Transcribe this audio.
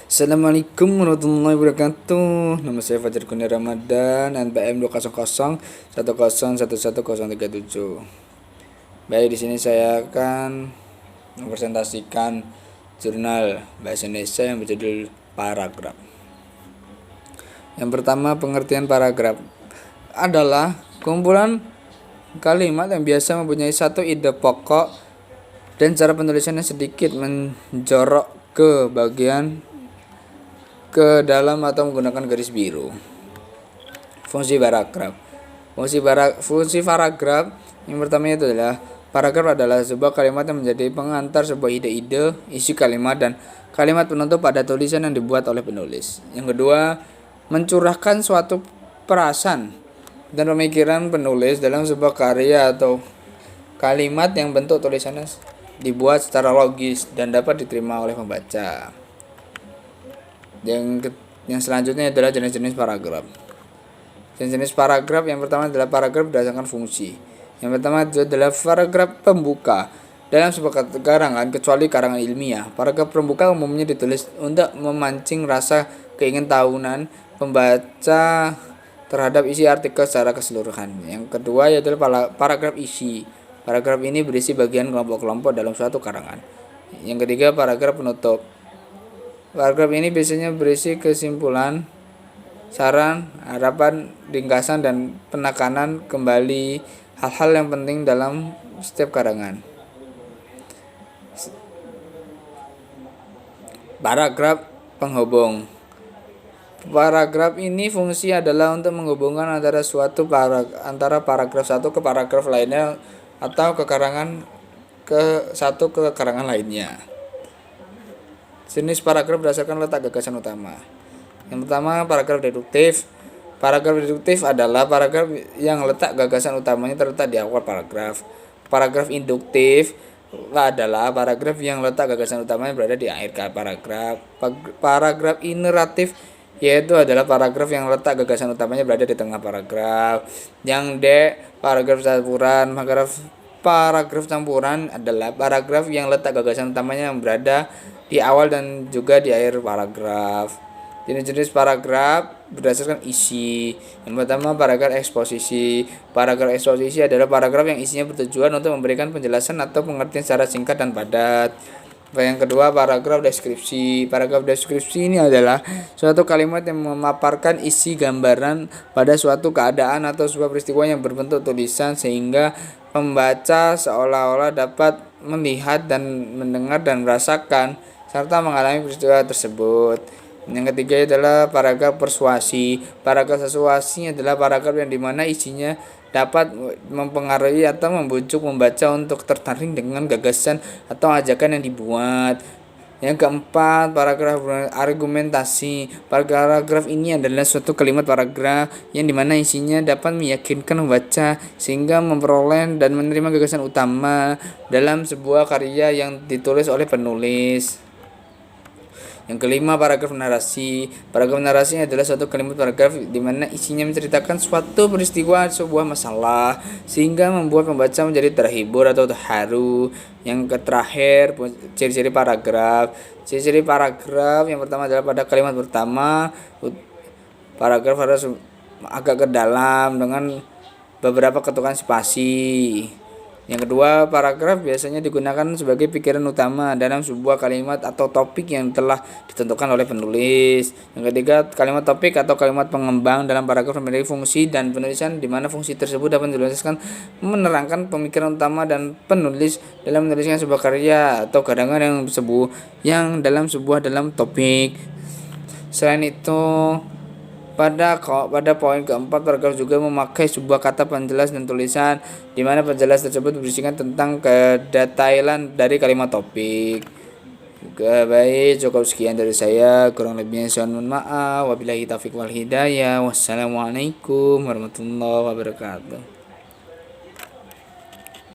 Assalamualaikum warahmatullahi wabarakatuh. Nama saya Fajar Kurnia Ramadan, NPM 20010111037. Baik, di sini saya akan mempresentasikan jurnal bahasa Indonesia yang berjudul paragraf. Yang pertama, pengertian paragraf adalah kumpulan kalimat yang biasa mempunyai satu ide pokok dan cara penulisannya sedikit menjorok ke dalam atau menggunakan garis biru. Fungsi paragraf. Fungsi paragraf yang pertama itu adalah paragraf adalah sebuah kalimat yang menjadi pengantar sebuah ide-ide, isi kalimat dan kalimat penutup pada tulisan yang dibuat oleh penulis. Yang kedua, mencurahkan suatu perasaan dan pemikiran penulis dalam sebuah karya atau kalimat yang bentuk tulisannya dibuat secara logis dan dapat diterima oleh pembaca. Yang selanjutnya adalah jenis-jenis paragraf. Jenis-jenis paragraf yang pertama adalah paragraf berdasarkan fungsi. Yang pertama adalah paragraf pembuka. Dalam sebuah karangan, kecuali karangan ilmiah, paragraf pembuka umumnya ditulis untuk memancing rasa keingintahuan pembaca terhadap isi artikel secara keseluruhan. Yang kedua adalah paragraf isi. Paragraf ini berisi bagian kelompok-kelompok dalam suatu karangan. Yang ketiga, paragraf penutup. Paragraf ini biasanya berisi kesimpulan, saran, harapan, ringkasan, dan penekanan kembali hal-hal yang penting dalam setiap karangan. Paragraf penghubung. Paragraf ini fungsi adalah untuk menghubungkan antara paragraf satu ke paragraf lainnya atau ke karangan lainnya. Jenis paragraf berdasarkan letak gagasan utama. Yang pertama, paragraf deduktif. Paragraf deduktif adalah paragraf yang letak gagasan utamanya terletak di awal paragraf. Paragraf induktif adalah paragraf yang letak gagasan utamanya berada di akhir paragraf. Paragraf ineratif yaitu adalah paragraf yang letak gagasan utamanya berada di tengah paragraf. Yang D, paragraf campuran. Paragraf campuran adalah paragraf yang letak gagasan utamanya yang berada di awal dan juga di akhir paragraf. Jenis-jenis paragraf berdasarkan isi. Yang pertama, paragraf eksposisi. Paragraf eksposisi adalah paragraf yang isinya bertujuan untuk memberikan penjelasan atau pengertian secara singkat dan padat. Yang kedua, paragraf deskripsi. Paragraf deskripsi ini adalah suatu kalimat yang memaparkan isi gambaran pada suatu keadaan atau sebuah peristiwa yang berbentuk tulisan sehingga pembaca seolah-olah dapat melihat dan mendengar dan merasakan serta mengalami peristiwa tersebut. Yang ketiga adalah paragraf persuasi. Paragraf persuasi adalah paragraf yang dimana isinya dapat mempengaruhi atau membujuk membaca untuk tertarik dengan gagasan atau ajakan yang dibuat. Yang keempat, paragraf argumentasi. Paragraf ini adalah suatu kalimat paragraf yang dimana isinya dapat meyakinkan membaca sehingga memperoleh dan menerima gagasan utama dalam sebuah karya yang ditulis oleh penulis. Yang kelima, paragraf narasi. Paragraf narasi adalah suatu kalimat paragraf di mana isinya menceritakan suatu peristiwa, sebuah masalah sehingga membuat pembaca menjadi terhibur atau terharu. Yang terakhir, ciri-ciri paragraf. Ciri-ciri paragraf yang pertama adalah pada kalimat pertama paragraf harus agak ke dalam dengan beberapa ketukan spasi. Yang kedua, paragraf biasanya digunakan sebagai pikiran utama dalam sebuah kalimat atau topik yang telah ditentukan oleh penulis. Yang ketiga, kalimat topik atau kalimat pengembang dalam paragraf memiliki fungsi dan penulisan di mana fungsi tersebut dapat dijelaskan menerangkan pemikiran utama dan penulis dalam menuliskan sebuah karya atau karangan yang dalam topik. Selain itu, pada poin keempat, paragraf juga memakai sebuah kata penjelas dan tulisan di mana penjelas tersebut berisikan tentang kedetailan dari kalimat topik. Baik, cukup sekian dari saya. Kurang lebihnya saya mohon maaf. Wabillahi taufiq wal hidayah. Wassalamualaikum warahmatullahi wabarakatuh.